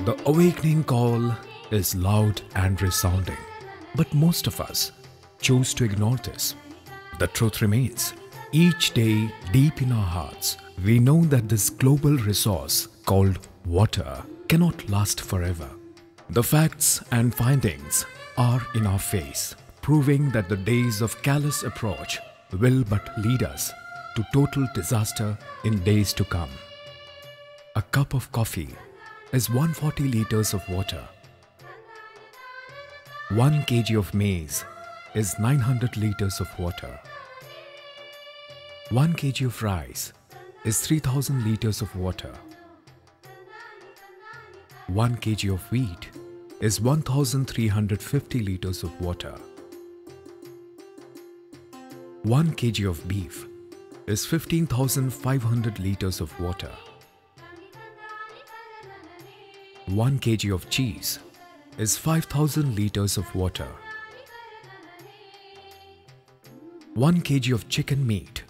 The awakening call is loud and resounding, but most of us choose to ignore this. The truth remains, each day deep in our hearts, we know that this global resource called water cannot last forever. The facts and findings are in our face, proving that the days of callous approach will but lead us to total disaster in days to come. A cup of coffee is 140 liters of water. 1 kg of maize is 900 liters of water. 1 kg of rice is 3000 liters of water. 1 kg of wheat is 1350 liters of water. 1 kg of beef is 15,500 liters of water. 1 kg of cheese is 5,000 liters of water. 1 kg of chicken meat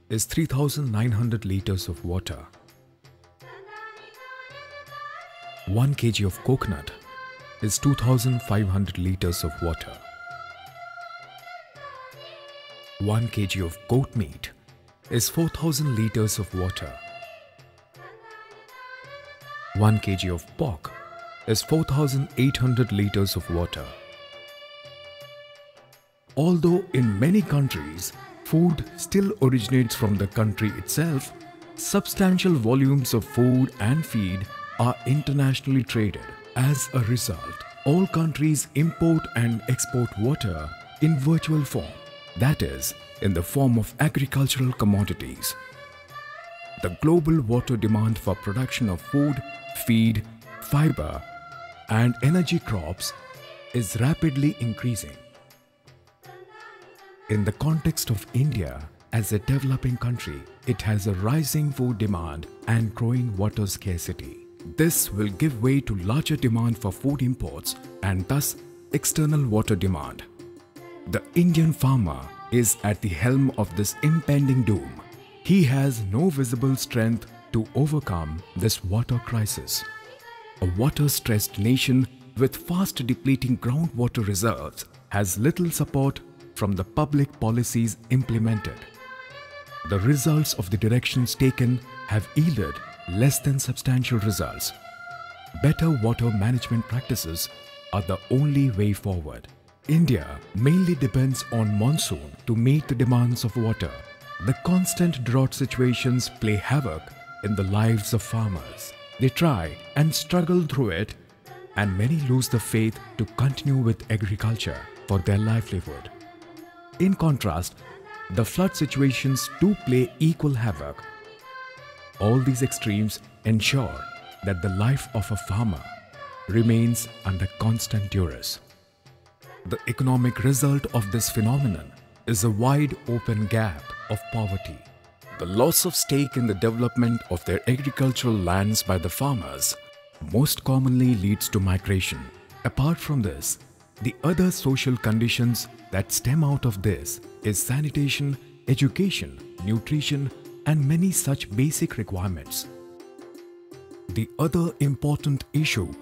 is 3,900 liters of water. 1 kg of coconut is 2,500 liters of water. 1 kg of goat meat is 4,000 liters of water. 1 kg of pork is 4,800 liters of water. Although in many countries, food still originates from the country itself, substantial volumes of food and feed are internationally traded. As a result, all countries import and export water in virtual form, that is, in the form of agricultural commodities. The global water demand for production of food, feed, fiber, and energy crops is rapidly increasing. In the context of India, as a developing country, it has a rising food demand and growing water scarcity. This will give way to larger demand for food imports and thus external water demand. The Indian farmer is at the helm of this impending doom. He has no visible strength to overcome this water crisis. A water-stressed nation with fast depleting groundwater reserves has little support from the public policies implemented. The results of the directions taken have yielded less than substantial results. Better water management practices are the only way forward. India mainly depends on monsoon to meet the demands of water. The constant drought situations play havoc in the lives of farmers. They try and struggle through it, and many lose the faith to continue with agriculture for their livelihood. In contrast, the flood situations too play equal havoc. All these extremes ensure that the life of a farmer remains under constant duress. The economic result of this phenomenon is a wide open gap of poverty. The loss of stake in the development of their agricultural lands by the farmers most commonly leads to migration. Apart from this, the other social conditions that stem out of this is sanitation, education, nutrition, and many such basic requirements. The other important issue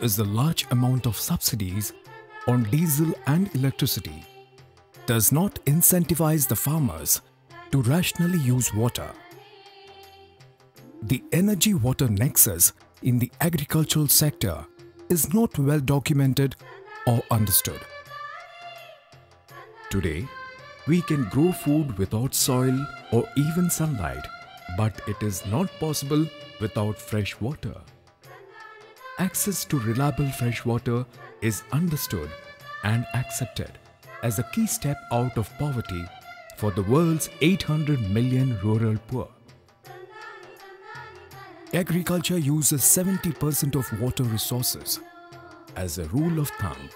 is the large amount of subsidies on diesel and electricity does not incentivize the farmers to rationally use water. The energy-water nexus in the agricultural sector is not well documented or understood. Today, we can grow food without soil or even sunlight, but it is not possible without fresh water. Access to reliable fresh water is understood and accepted as a key step out of poverty for the world's 800 million rural poor. Agriculture uses 70% of water resources. As a rule of thumb,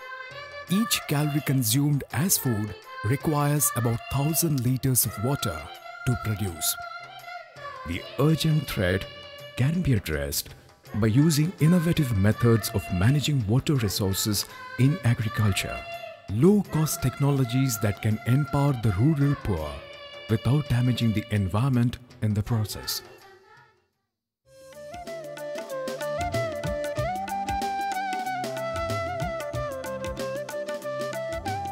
each calorie consumed as food requires about 1,000 liters of water to produce. The urgent threat can be addressed by using innovative methods of managing water resources in agriculture. Low-cost technologies that can empower the rural poor without damaging the environment in the process.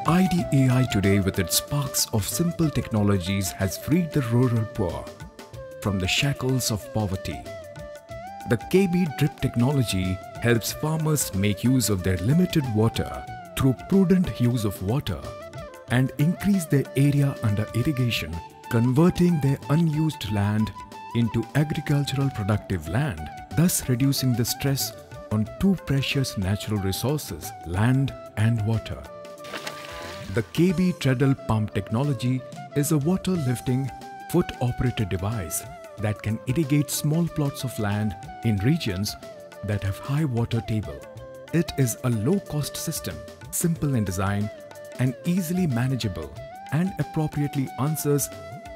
IDEI today, with its sparks of simple technologies, has freed the rural poor from the shackles of poverty. The KB drip technology helps farmers make use of their limited water through prudent use of water and increase their area under irrigation, converting their unused land into agricultural productive land, thus reducing the stress on two precious natural resources, land and water. The KB treadle pump technology is a water lifting, foot-operated device that can irrigate small plots of land in regions that have high water table. It is a low-cost system, simple in design and easily manageable, and appropriately answers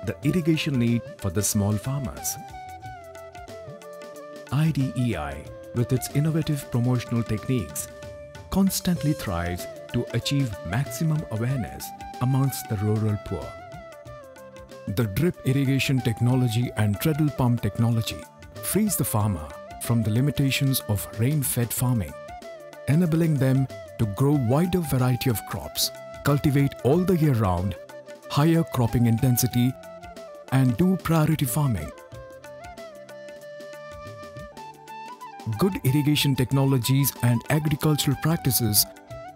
the irrigation need for the small farmers. IDEI, with its innovative promotional techniques, constantly thrives to achieve maximum awareness amongst the rural poor. The drip irrigation technology and treadle pump technology frees the farmer from the limitations of rain-fed farming, enabling them to grow wider variety of crops, cultivate all the year round, higher cropping intensity, and do priority farming. Good irrigation technologies and agricultural practices,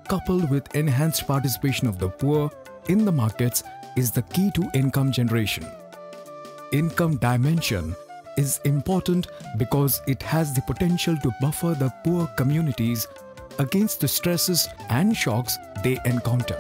coupled with enhanced participation of the poor in the markets, is the key to income generation. Income dimension is important because it has the potential to buffer the poor communities against the stresses and shocks they encounter.